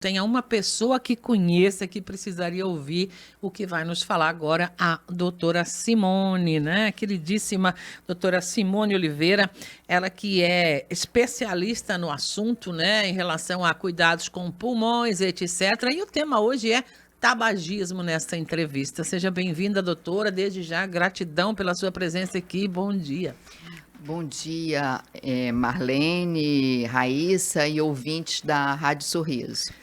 Tenha uma pessoa que conheça que precisaria ouvir o que vai nos falar agora a doutora Simone, né? Queridíssima doutora Simone Oliveira, ela que é especialista no assunto, né, em relação a cuidados com pulmões, etc. E o tema hoje é tabagismo nesta entrevista. Seja bem-vinda, doutora. Desde já, gratidão pela sua presença aqui. Bom dia. Bom dia, Marlene, Raíssa e ouvintes da Rádio Sorriso.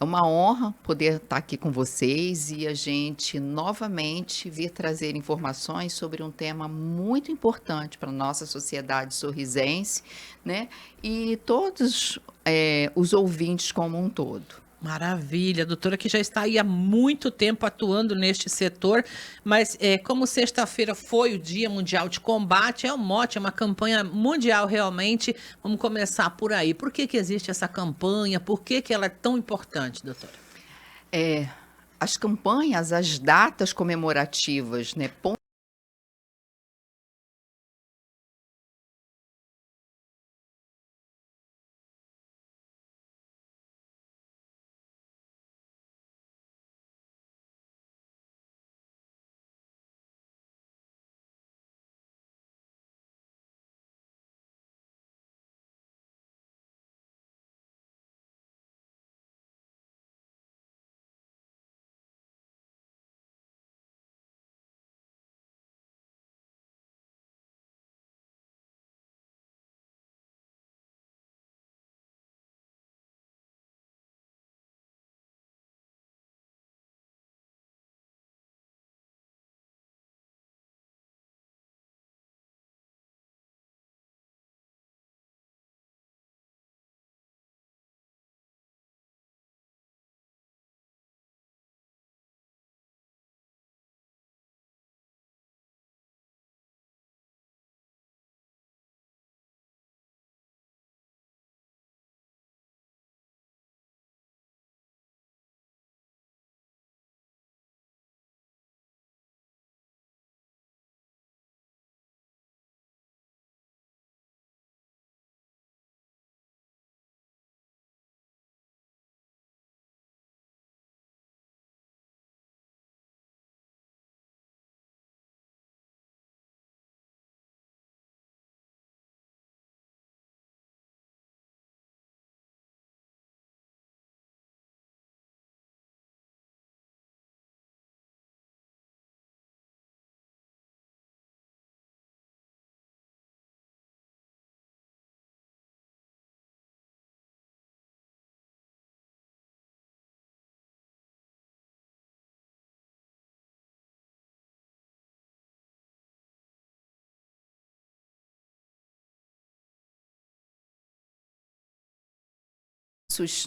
É uma honra poder estar aqui com vocês e a gente novamente vir trazer informações sobre um tema muito importante para a nossa sociedade sorrisense, né? E todos os ouvintes como um todo. Maravilha, doutora que já está aí há muito tempo atuando neste setor, mas como sexta-feira foi o Dia Mundial de Combate, é um mote, é uma campanha mundial realmente. Vamos começar por aí. Por que existe essa campanha? Por que ela é tão importante, doutora? As campanhas, as datas comemorativas, né?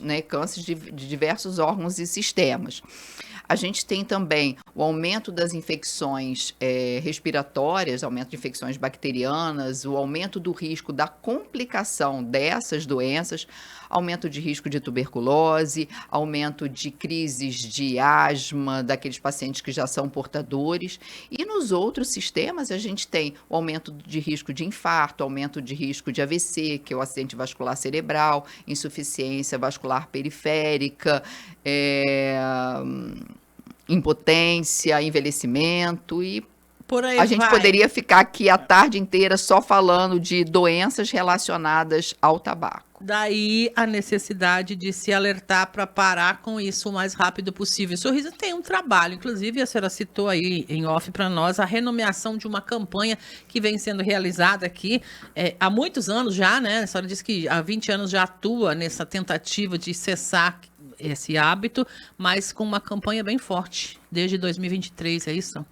Né, cânceres de diversos órgãos e sistemas. A gente tem também o aumento das infecções respiratórias, aumento de infecções bacterianas, o aumento do risco da complicação dessas doenças, aumento de risco de tuberculose, aumento de crises de asma daqueles pacientes que já são portadores. E nos outros sistemas a gente tem o aumento de risco de infarto, aumento de risco de AVC, que é o acidente vascular cerebral, insuficiência vascular periférica, impotência, envelhecimento e Por aí a gente vai. poderia ficar aqui a tarde inteira só falando de doenças relacionadas ao tabaco. Daí a necessidade de se alertar para parar com isso o mais rápido possível. Sorriso tem um trabalho, inclusive a senhora citou aí em off para nós a renomeação de uma campanha que vem sendo realizada aqui há muitos anos já, né? A senhora disse que há 20 anos já atua nessa tentativa de cessar esse hábito, mas com uma campanha bem forte, desde 2023, é isso?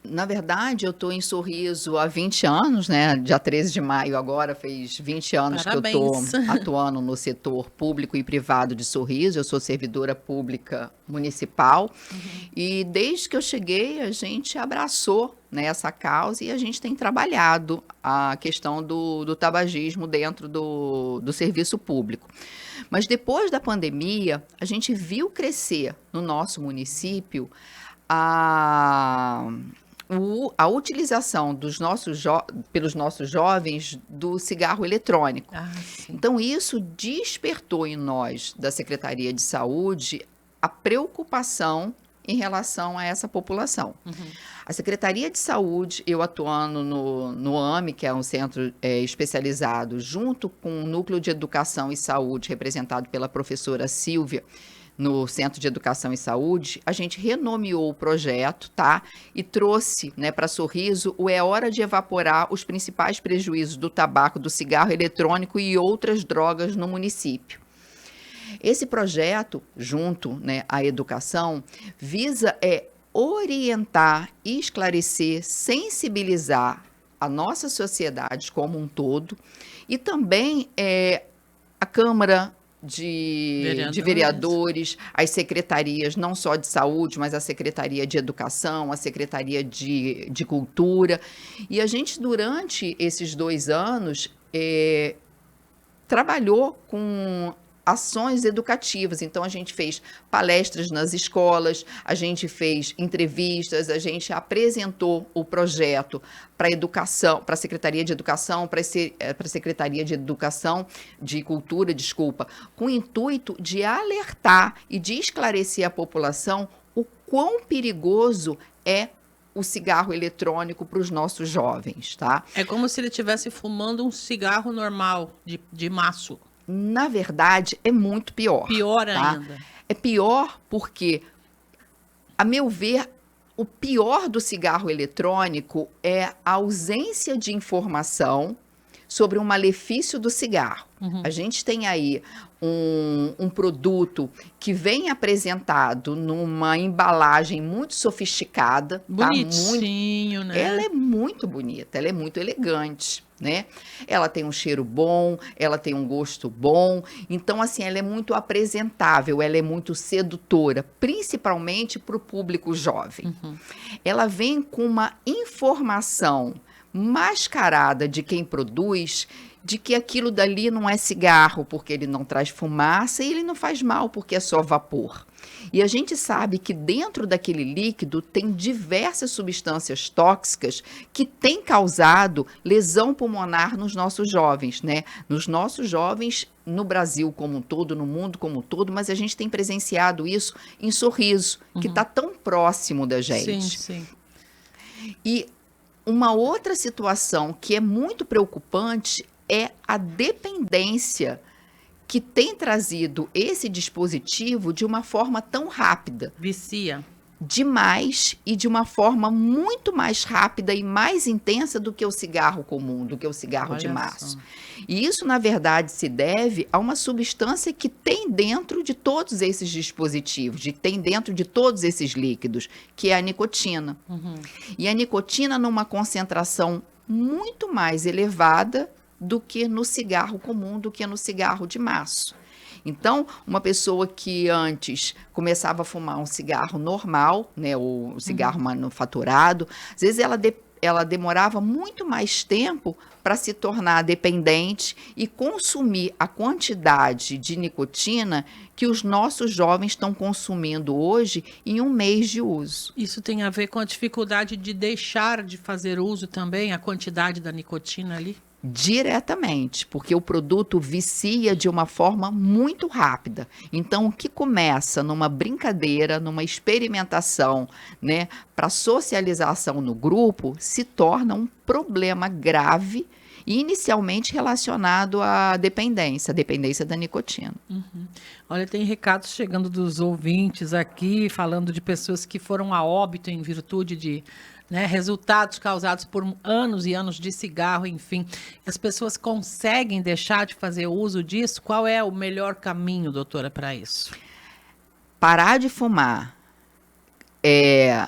Na verdade, eu estou em Sorriso há 20 anos, né? Dia 13 de maio agora fez 20 anos que eu estou Parabéns. atuando no setor público e privado de Sorriso. Eu sou servidora pública municipal e desde que eu cheguei a gente abraçou, né, essa causa e a gente tem trabalhado a questão do tabagismo dentro do serviço público. Mas depois da pandemia, a gente viu crescer no nosso município a, a utilização pelos nossos jovens do cigarro eletrônico. Sim. Então, isso despertou em nós, da Secretaria de Saúde, a preocupação em relação a essa população. A Secretaria de Saúde, eu atuando no AME, que é um centro especializado, junto com o Núcleo de Educação e Saúde, representado pela professora Silvia, no Centro de Educação e Saúde, a gente renomeou o projeto, tá? E trouxe, né, para Sorriso o É Hora de Evaporar os principais prejuízos do tabaco, do cigarro eletrônico e outras drogas no município. Esse projeto, junto, né, à educação, visa orientar, esclarecer, sensibilizar a nossa sociedade como um todo e também a Câmara de vereadores, as secretarias, não só de saúde, mas a Secretaria de Educação, a Secretaria de Cultura. E a gente, durante esses 2 anos, trabalhou com ações educativas. Então, a gente fez palestras nas escolas, a gente fez entrevistas, a gente apresentou o projeto para a educação, para a Secretaria de Educação, para a Secretaria de Educação, de Cultura, desculpa, com o intuito de alertar e de esclarecer à população o quão perigoso é o cigarro eletrônico para os nossos jovens, tá? É como se ele estivesse fumando um cigarro normal, de maço. Na verdade, é muito pior. Pior tá? ainda. É pior porque, a meu ver, o pior do cigarro eletrônico é a ausência de informação sobre o malefício do cigarro. A gente tem aí um produto que vem apresentado numa embalagem muito sofisticada. Bonitinho, tá? né? Ela é muito bonita, ela é muito elegante, né? Ela tem um cheiro bom, ela tem um gosto bom. Então, assim, ela é muito apresentável, ela é muito sedutora, principalmente para o público jovem. Ela vem com uma informação mascarada de quem produz, de que aquilo dali não é cigarro, porque ele não traz fumaça, e ele não faz mal, porque é só vapor. E a gente sabe que dentro daquele líquido tem diversas substâncias tóxicas que têm causado lesão pulmonar nos nossos jovens, né? Nos nossos jovens, no Brasil como um todo, no mundo como um todo, mas a gente tem presenciado isso em Sorriso, que está tão próximo da gente. Sim. E uma outra situação que é muito preocupante é a dependência que tem trazido esse dispositivo de uma forma tão rápida. Vicia. Demais, e de uma forma muito mais rápida e mais intensa do que o cigarro comum, do que o cigarro de maço. E isso, na verdade, se deve a uma substância que tem dentro de todos esses dispositivos, tem dentro de todos esses líquidos, que é a nicotina. E a nicotina numa concentração muito mais elevada do que no cigarro comum, do que no cigarro de maço. Então, uma pessoa que antes começava a fumar um cigarro normal, né, o cigarro manufaturado, às vezes ela demorava muito mais tempo para se tornar dependente e consumir a quantidade de nicotina que os nossos jovens estão consumindo hoje em um mês de uso. Isso tem a ver com a dificuldade de deixar de fazer uso também, a quantidade da nicotina ali? Diretamente, porque o produto vicia de uma forma muito rápida. Então, o que começa numa brincadeira, numa experimentação, né, para socialização no grupo, se torna um problema grave, inicialmente relacionado à dependência da nicotina. Olha, tem recados chegando dos ouvintes aqui, falando de pessoas que foram a óbito em virtude de resultados causados por anos e anos de cigarro, enfim. As pessoas conseguem deixar de fazer uso disso? Qual é o melhor caminho, doutora, para isso? Parar de fumar é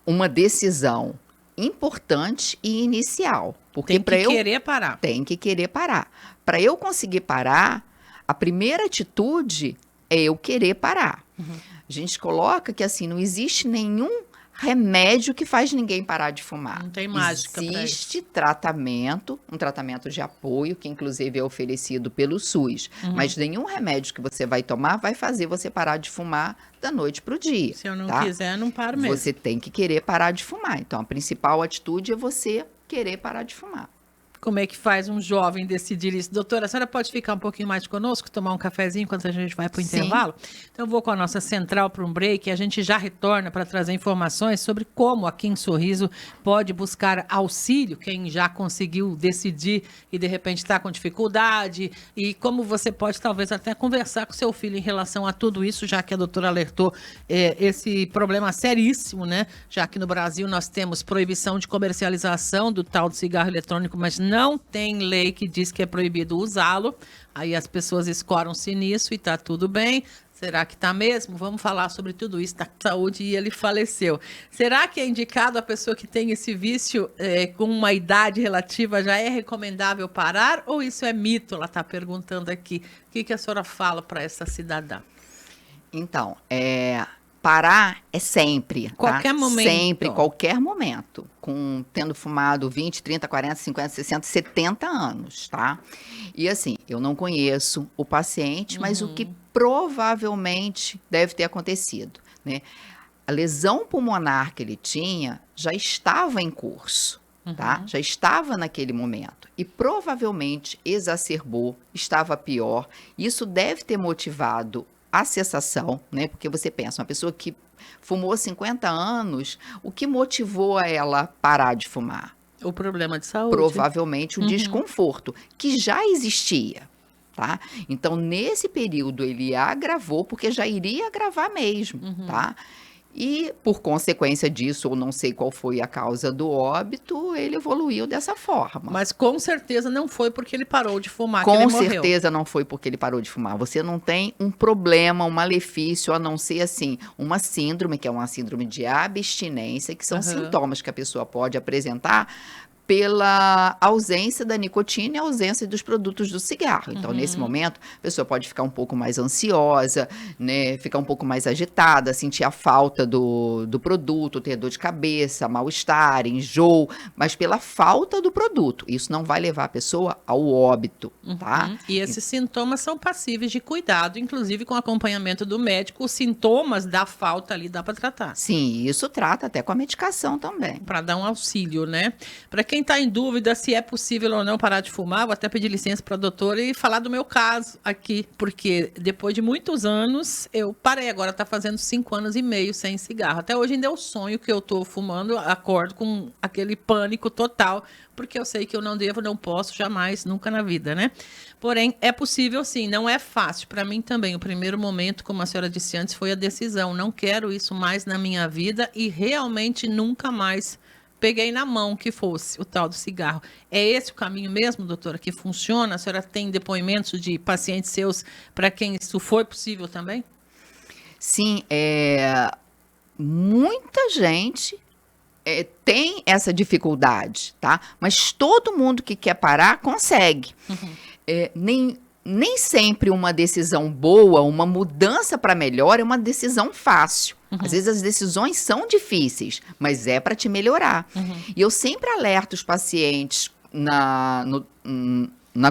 uma decisão importante e inicial. Porque tem que querer parar. Tem que querer parar. Para eu conseguir parar, a primeira atitude é eu querer parar. A gente coloca que assim, não existe nenhum remédio que faz ninguém parar de fumar. Não tem mágica pra Existe tratamento, um tratamento de apoio, que inclusive é oferecido pelo SUS. Mas nenhum remédio que você vai tomar vai fazer você parar de fumar da noite para o dia. Se eu não tá? quiser, não paro mesmo. Você tem que querer parar de fumar. Então, a principal atitude é você querer parar de fumar. Como é que faz um jovem decidir isso? Doutora, a senhora pode ficar um pouquinho mais conosco, tomar um cafezinho enquanto a gente vai para o intervalo? Então, eu vou com a nossa central para um break e a gente já retorna para trazer informações sobre como aqui em Sorriso pode buscar auxílio, quem já conseguiu decidir e de repente está com dificuldade, e como você pode talvez até conversar com seu filho em relação a tudo isso, já que a doutora alertou esse problema seríssimo, né? Já que no Brasil nós temos proibição de comercialização do tal do cigarro eletrônico, mas não tem lei que diz que é proibido usá-lo. Aí as pessoas escoram-se nisso e está tudo bem. Será que está mesmo? Vamos falar sobre tudo isso da saúde e ele faleceu. Será que é indicado a pessoa que tem esse vício com uma idade relativa, já é recomendável parar? Ou isso é mito? Ela está perguntando aqui. O que a senhora fala para essa cidadã? Então, parar é sempre. Qualquer momento. Sempre, qualquer momento. Tendo fumado 20, 30, 40, 50, 60, 70 anos, tá? E assim, eu não conheço o paciente, mas o que provavelmente deve ter acontecido, né? A lesão pulmonar que ele tinha já estava em curso, tá? Já estava naquele momento. E provavelmente exacerbou, estava pior. Isso deve ter motivado a cessação, né? Porque você pensa, uma pessoa que fumou 50 anos, o que motivou a ela parar de fumar? O problema de saúde. Provavelmente o desconforto, que já existia, tá? Então, nesse período, ele agravou, porque já iria agravar mesmo, tá? E, por consequência disso, ou não sei qual foi a causa do óbito, ele evoluiu dessa forma. Mas com certeza não foi porque ele parou de fumar que ele morreu. Com certeza não foi porque ele parou de fumar. Você não tem um problema, um malefício, a não ser assim, uma síndrome, que é uma síndrome de abstinência, que são sintomas que a pessoa pode apresentar pela ausência da nicotina e ausência dos produtos do cigarro. Então, nesse momento, a pessoa pode ficar um pouco mais ansiosa, né, ficar um pouco mais agitada, sentir a falta do produto, ter dor de cabeça, mal-estar, enjoo, mas pela falta do produto. Isso não vai levar a pessoa ao óbito, tá? E esses sintomas são passíveis de cuidado, inclusive com acompanhamento do médico. Os sintomas da falta ali dá para tratar. Sim, isso trata até com a medicação também. Para dar um auxílio, né? Para quem está em dúvida se é possível ou não parar de fumar, vou até pedir licença para a doutora e falar do meu caso aqui, porque depois de muitos anos, eu parei, agora está fazendo 5 anos e meio sem cigarro. Até hoje ainda é o sonho que eu estou fumando, acordo com aquele pânico total, porque eu sei que eu não devo, não posso, jamais, nunca na vida, né? Porém, é possível sim, não é fácil. Para mim também, o primeiro momento, como a senhora disse antes, foi a decisão. Não quero isso mais na minha vida e realmente nunca mais peguei na mão que fosse o tal do cigarro. É esse o caminho mesmo, doutora, que funciona? A senhora tem depoimentos de pacientes seus para quem isso foi possível também? Sim, muita gente tem essa dificuldade, tá? Mas todo mundo que quer parar consegue. Nem sempre uma decisão boa, uma mudança para melhor é uma decisão fácil. Às vezes as decisões são difíceis, mas é para te melhorar. E eu sempre alerto os pacientes na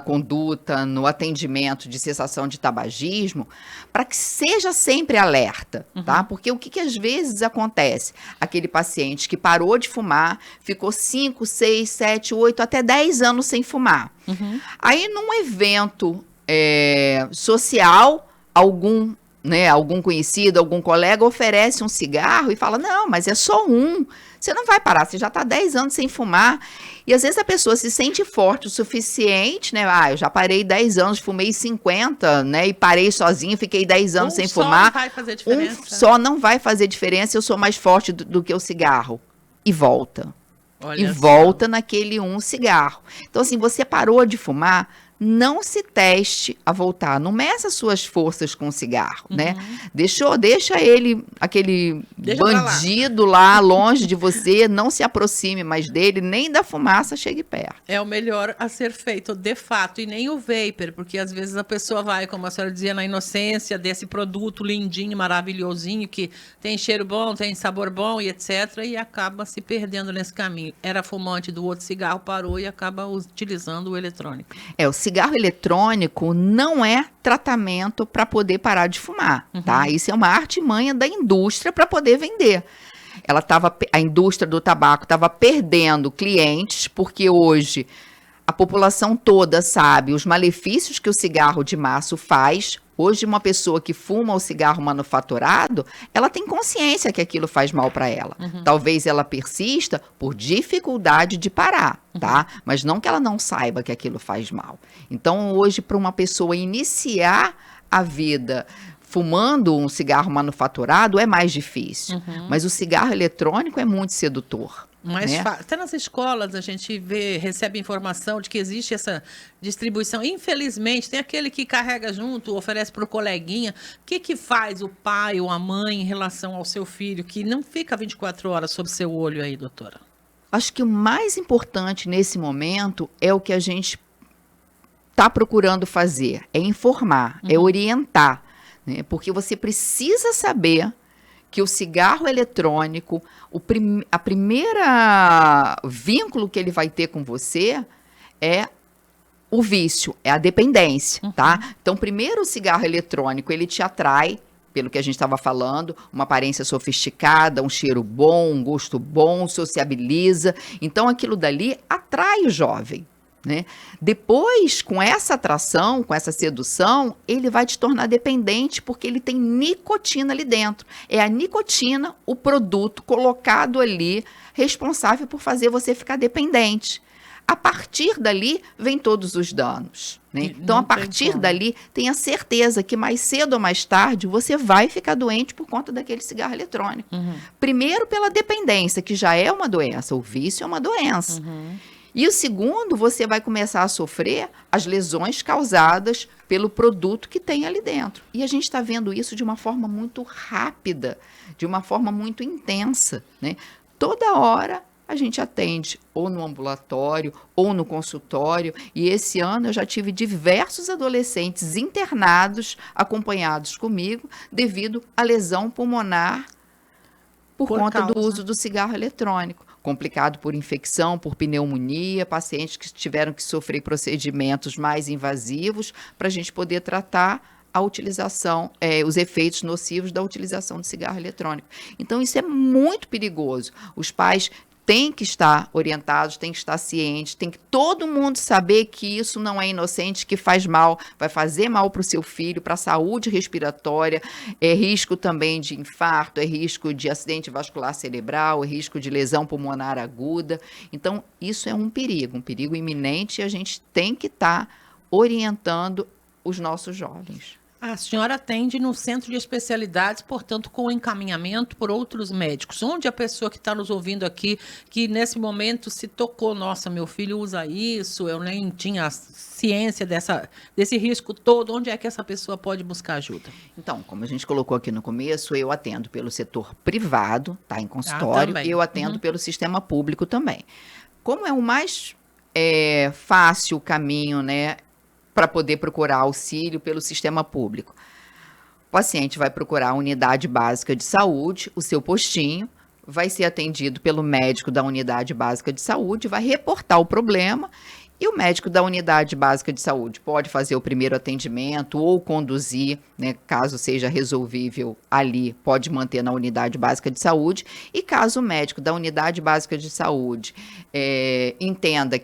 conduta, no atendimento de cessação de tabagismo, para que seja sempre alerta, tá? Porque o que às vezes acontece? Aquele paciente que parou de fumar, ficou 5, 6, 7, 8, até 10 anos sem fumar. Aí, num evento social, algum conhecido, algum colega oferece um cigarro e fala, não, mas é só um, você não vai parar, você já está 10 anos sem fumar. E às vezes a pessoa se sente forte o suficiente, né? Eu já parei 10 anos, fumei 50, né? E parei sozinho, fiquei 10 anos sem fumar. Não vai fazer diferença. Só não vai fazer diferença, eu sou mais forte do que o cigarro. E volta. Olha volta naquele um cigarro. Então, assim, você parou de fumar, não se teste a voltar. Não meça suas forças com o cigarro, né? Deixa ele, aquele bandido lá longe de você, não se aproxime mais dele, nem da fumaça chegue perto. É o melhor a ser feito, de fato, e nem o vapor, porque às vezes a pessoa vai, como a senhora dizia, na inocência desse produto lindinho, maravilhosinho, que tem cheiro bom, tem sabor bom e etc, e acaba se perdendo nesse caminho. Era fumante do outro cigarro, parou e acaba utilizando o eletrônico. O cigarro eletrônico não é tratamento para poder parar de fumar, tá? Isso é uma artimanha da indústria para poder vender. A indústria do tabaco estava perdendo clientes, porque hoje a população toda sabe os malefícios que o cigarro de maço faz. Hoje, uma pessoa que fuma o cigarro manufaturado, ela tem consciência que aquilo faz mal para ela. Talvez ela persista por dificuldade de parar, tá? Mas não que ela não saiba que aquilo faz mal. Então, hoje, para uma pessoa iniciar a vida fumando um cigarro manufaturado, é mais difícil. Mas o cigarro eletrônico é muito sedutor. Mas até nas escolas a gente recebe informação de que existe essa distribuição. Infelizmente, tem aquele que carrega junto, oferece para o coleguinha. O que faz o pai ou a mãe em relação ao seu filho, que não fica 24 horas sob seu olho aí, doutora? Acho que o mais importante nesse momento é o que a gente está procurando fazer, é informar, é orientar, né? Porque você precisa saber que o cigarro eletrônico, a primeira vínculo que ele vai ter com você é o vício, é a dependência, tá? Então, primeiro o cigarro eletrônico, ele te atrai, pelo que a gente estava falando, uma aparência sofisticada, um cheiro bom, um gosto bom, sociabiliza. Então, aquilo dali atrai o jovem, né? Depois, com essa atração, com essa sedução, ele vai te tornar dependente porque ele tem nicotina ali dentro. É a nicotina, o produto colocado ali, responsável por fazer você ficar dependente. A partir dali, vem todos os danos, né? Então, a partir dali, tenha certeza que mais cedo ou mais tarde, você vai ficar doente por conta daquele cigarro eletrônico. Primeiro, pela dependência, que já é uma doença. O vício é uma doença. E o segundo, você vai começar a sofrer as lesões causadas pelo produto que tem ali dentro. E a gente está vendo isso de uma forma muito rápida, de uma forma muito intensa, né? Toda hora a gente atende ou no ambulatório ou no consultório. E esse ano eu já tive diversos adolescentes internados, acompanhados comigo, devido à lesão pulmonar por conta do uso do cigarro eletrônico. Complicado por infecção, por pneumonia, pacientes que tiveram que sofrer procedimentos mais invasivos para a gente poder tratar a utilização, os efeitos nocivos da utilização do cigarro eletrônico. Então, isso é muito perigoso. Os pais têm que estar orientados, têm que estar cientes, tem que todo mundo saber que isso não é inocente, que faz mal, vai fazer mal para o seu filho, para a saúde respiratória, é risco também de infarto, é risco de acidente vascular cerebral, é risco de lesão pulmonar aguda. Então, isso é um perigo iminente, e a gente tem que estar orientando os nossos jovens. A senhora atende no centro de especialidades, portanto, com encaminhamento por outros médicos. Onde a pessoa que está nos ouvindo aqui, que nesse momento se tocou, nossa, meu filho usa isso, eu nem tinha ciência desse risco todo, onde é que essa pessoa pode buscar ajuda? Então, como a gente colocou aqui no começo, eu atendo pelo setor privado, tá, em consultório, e eu atendo pelo sistema público também. Como é o mais fácil o caminho, né, para poder procurar auxílio pelo sistema público? O paciente vai procurar a unidade básica de saúde, o seu postinho, vai ser atendido pelo médico da unidade básica de saúde, vai reportar o problema, e o médico da unidade básica de saúde pode fazer o primeiro atendimento ou conduzir, né, caso seja resolvível ali, pode manter na unidade básica de saúde. E caso o médico da unidade básica de saúde entenda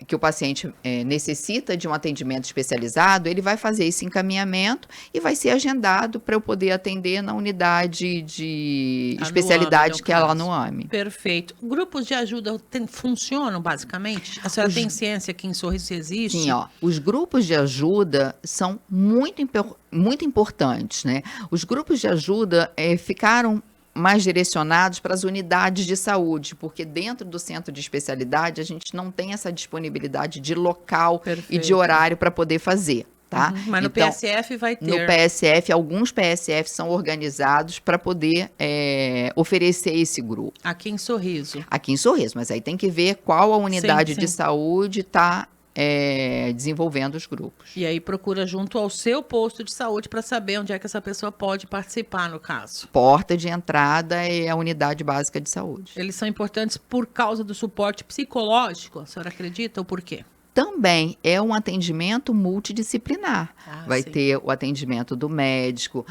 que o paciente necessita de um atendimento especializado, ele vai fazer esse encaminhamento e vai ser agendado para eu poder atender na unidade de especialidade que é lá no AME. Perfeito. Grupos de ajuda funcionam basicamente? A senhora tem ciência que em Sorriso existe? Sim, os grupos de ajuda são muito importantes, né? Os grupos de ajuda ficaram mais direcionados para as unidades de saúde, porque dentro do centro de especialidade a gente não tem essa disponibilidade de local e de horário para poder fazer. Tá? Mas no PSF vai ter. No PSF, alguns PSF são organizados para poder oferecer esse grupo. Aqui em Sorriso. Aqui em Sorriso, mas aí tem que ver qual a unidade de saúde está desenvolvendo os grupos. E aí procura junto ao seu posto de saúde para saber onde é que essa pessoa pode participar, no caso. Porta de entrada é a unidade básica de saúde. Eles são importantes por causa do suporte psicológico, a senhora acredita, ou por quê? Também é um atendimento multidisciplinar. Vai sim. ter o atendimento do médico,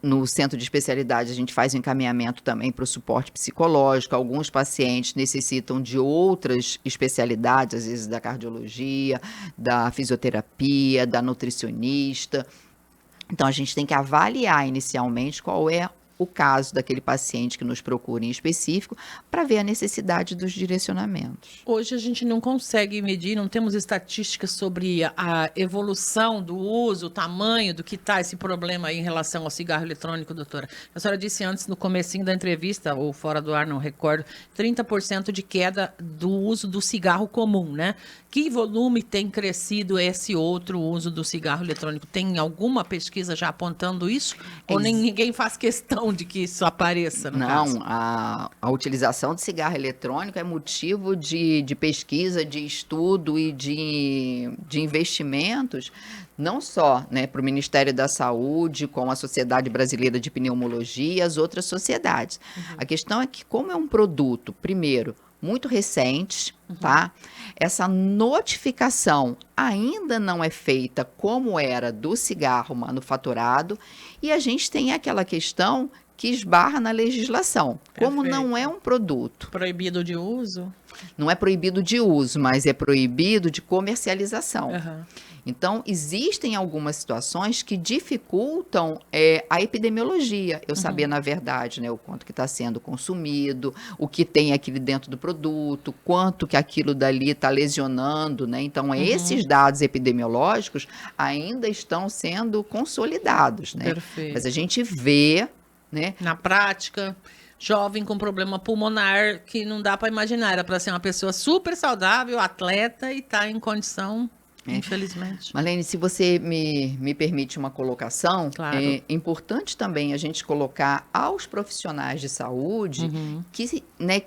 no centro de especialidade a gente faz o encaminhamento também para o suporte psicológico. Alguns pacientes necessitam de outras especialidades, às vezes da cardiologia, da fisioterapia, da nutricionista. Então a gente tem que avaliar inicialmente qual é o caso daquele paciente que nos procura em específico, para ver a necessidade dos direcionamentos. Hoje a gente não consegue medir, não temos estatísticas sobre a evolução do uso, o tamanho do que está esse problema aí em relação ao cigarro eletrônico, doutora. A senhora disse antes, no comecinho da entrevista, ou fora do ar, não recordo, 30% de queda do uso do cigarro comum, né? Que volume tem crescido esse outro uso do cigarro eletrônico? Tem alguma pesquisa já apontando isso? Ou nem ninguém faz questão de que isso apareça, no caso? Não, a utilização de cigarro eletrônico é motivo de pesquisa, de estudo e de investimentos, não só, né, para o Ministério da Saúde, com a Sociedade Brasileira de Pneumologia e as outras sociedades. A questão é que, como é um produto, primeiro, muito recente, tá? Essa notificação ainda não é feita como era do cigarro manufaturado, e a gente tem aquela questão que esbarra na legislação. Como não é um produto. Proibido de uso? Não é proibido de uso, mas é proibido de comercialização. Então, existem algumas situações que dificultam a epidemiologia. Eu saber, na verdade, né, o quanto que está sendo consumido, o que tem aquilo dentro do produto, quanto que aquilo dali está lesionando, né? Então, esses dados epidemiológicos ainda estão sendo consolidados, né? Perfeito. Mas a gente vê, né? Na prática, jovem com problema pulmonar, que não dá para imaginar. Era para ser uma pessoa super saudável, atleta, e está em condição... Infelizmente. Marlene, se você me permite uma colocação, claro. É importante também a gente colocar aos profissionais de saúde que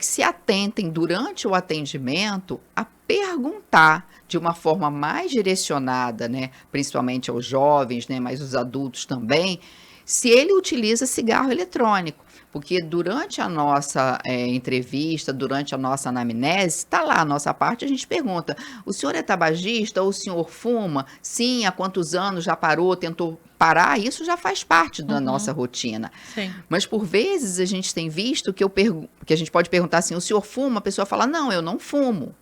se atentem durante o atendimento a perguntar de uma forma mais direcionada, né, principalmente aos jovens, né, mas os adultos também, se ele utiliza cigarro eletrônico. Porque durante a nossa entrevista, durante a nossa anamnese, está lá a nossa parte, a gente pergunta, o senhor é tabagista ou o senhor fuma? Sim, há quantos anos já parou, tentou parar? Isso já faz parte da nossa rotina. Sim. Mas por vezes a gente tem visto que a gente pode perguntar assim, o senhor fuma? A pessoa fala, não, eu não fumo.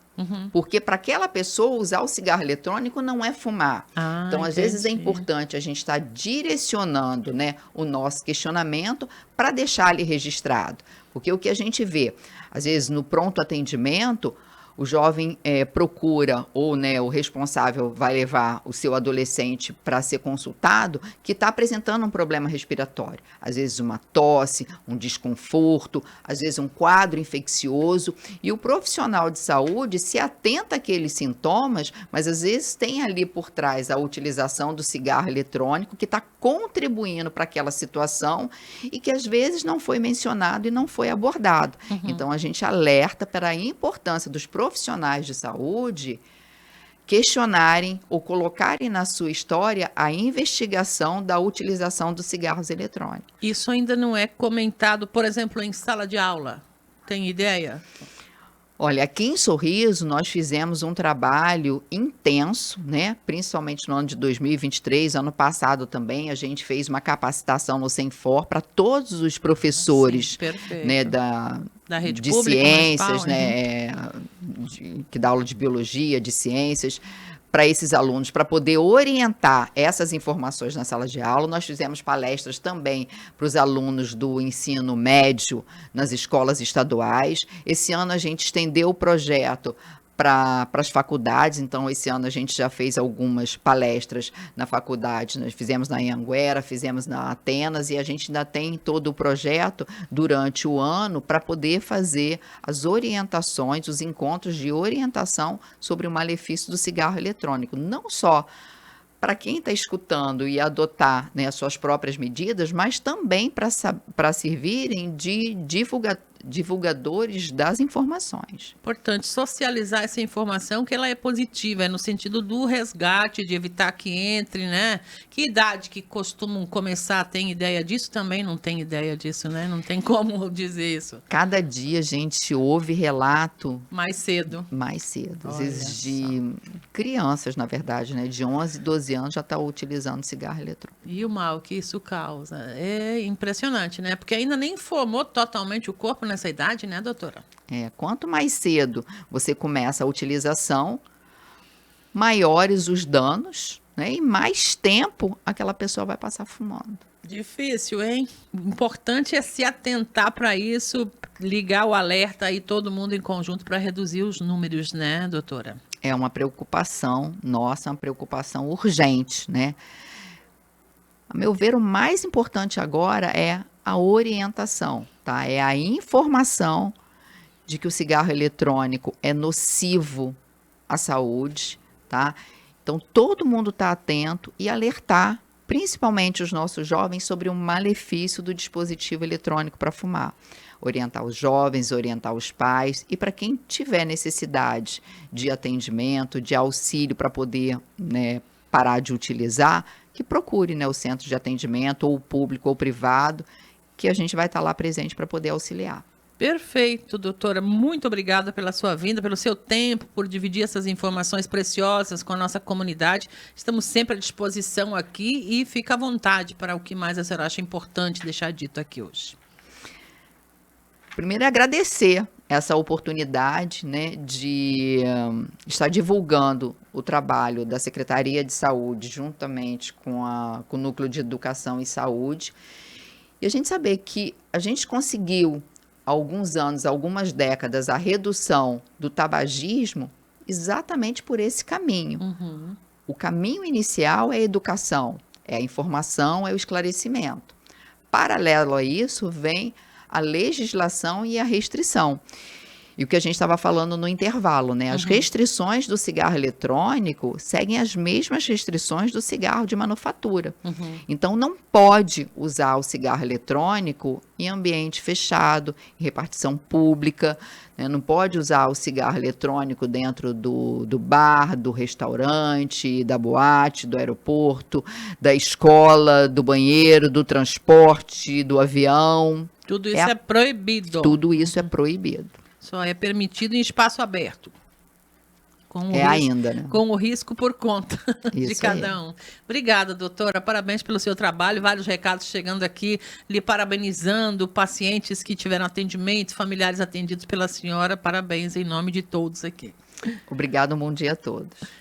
Porque para aquela pessoa usar o cigarro eletrônico não é fumar. Então, às vezes é importante a gente estar direcionando, né, o nosso questionamento para deixar ali registrado. Porque o que a gente vê, às vezes no pronto atendimento, o jovem procura, ou né, o responsável vai levar o seu adolescente para ser consultado, que está apresentando um problema respiratório. Às vezes uma tosse, um desconforto, às vezes um quadro infeccioso. E o profissional de saúde se atenta àqueles sintomas, mas às vezes tem ali por trás a utilização do cigarro eletrônico, que está contribuindo para aquela situação e que às vezes não foi mencionado e não foi abordado. Então a gente alerta para a importância dos profissionais de saúde questionarem ou colocarem na sua história a investigação da utilização dos cigarros eletrônicos. Isso ainda não é comentado, por exemplo, em sala de aula? Tem ideia? Olha, aqui em Sorriso nós fizemos um trabalho intenso, né? Principalmente no ano de 2023, ano passado também, a gente fez uma capacitação no Senfor para todos os professores, né, da rede de pública, ciências, né, que dá aula de biologia, de ciências, para esses alunos, para poder orientar essas informações na sala de aula. Nós fizemos palestras também para os alunos do ensino médio nas escolas estaduais. Esse ano a gente estendeu o projeto para as faculdades. Então, esse ano a gente já fez algumas palestras na faculdade. Nós fizemos na Anhanguera, fizemos na Atenas, e a gente ainda tem todo o projeto durante o ano para poder fazer as orientações, os encontros de orientação sobre o malefício do cigarro eletrônico. Não só para quem está escutando e adotar, né, as suas próprias medidas, mas também para servirem de divulgadores das informações. Importante socializar essa informação, que ela é positiva, é no sentido do resgate, de evitar que entre, né? Que idade que costumam começar? Tem ideia disso? Também não tem ideia disso, né? Não tem como dizer isso. Cada dia a gente ouve relato mais cedo. Às vezes de crianças, na verdade, né? De 11, 12 anos já está utilizando cigarro eletrônico. E o mal que isso causa. É impressionante, né? Porque ainda nem formou totalmente o corpo nessa idade, né, doutora? Quanto mais cedo você começa a utilização, maiores os danos, né? E mais tempo aquela pessoa vai passar fumando. Difícil, hein? Importante é se atentar para isso, ligar o alerta aí, todo mundo em conjunto, para reduzir os números, né, doutora? É uma preocupação nossa, uma preocupação urgente, né? A meu ver, o mais importante agora é a orientação, tá? É a informação de que o cigarro eletrônico é nocivo à saúde, tá? Então, todo mundo está atento e alertar, principalmente os nossos jovens, sobre o malefício do dispositivo eletrônico para fumar. Orientar os jovens, orientar os pais, e para quem tiver necessidade de atendimento, de auxílio para poder, né, parar de utilizar, que procure, né, o centro de atendimento, ou público ou privado, que a gente vai estar lá presente para poder auxiliar. Perfeito, doutora. Muito obrigada pela sua vinda, pelo seu tempo, por dividir essas informações preciosas com a nossa comunidade. Estamos sempre à disposição aqui e fica à vontade para o que mais a senhora acha importante deixar dito aqui hoje. Primeiro, agradecer essa oportunidade, né, de estar divulgando o trabalho da Secretaria de Saúde juntamente com o Núcleo de Educação e Saúde. E a gente saber que a gente conseguiu, há alguns anos, algumas décadas, a redução do tabagismo exatamente por esse caminho. Uhum. O caminho inicial é a educação, é a informação, é o esclarecimento. Paralelo a isso, vem a legislação e a restrição. E o que a gente estava falando no intervalo, né? As restrições do cigarro eletrônico seguem as mesmas restrições do cigarro de manufatura. Então, não pode usar o cigarro eletrônico em ambiente fechado, em repartição pública, né? Não pode usar o cigarro eletrônico dentro do bar, do restaurante, da boate, do aeroporto, da escola, do banheiro, do transporte, do avião. Tudo isso é proibido. Tudo isso é proibido. Só é permitido em espaço aberto. Ainda, né? Com o risco por conta de cada aí. um. Obrigada, doutora. Parabéns pelo seu trabalho. Vários recados chegando aqui, lhe parabenizando, pacientes que tiveram atendimento, familiares atendidos pela senhora. Parabéns em nome de todos aqui. Obrigado, bom dia a todos.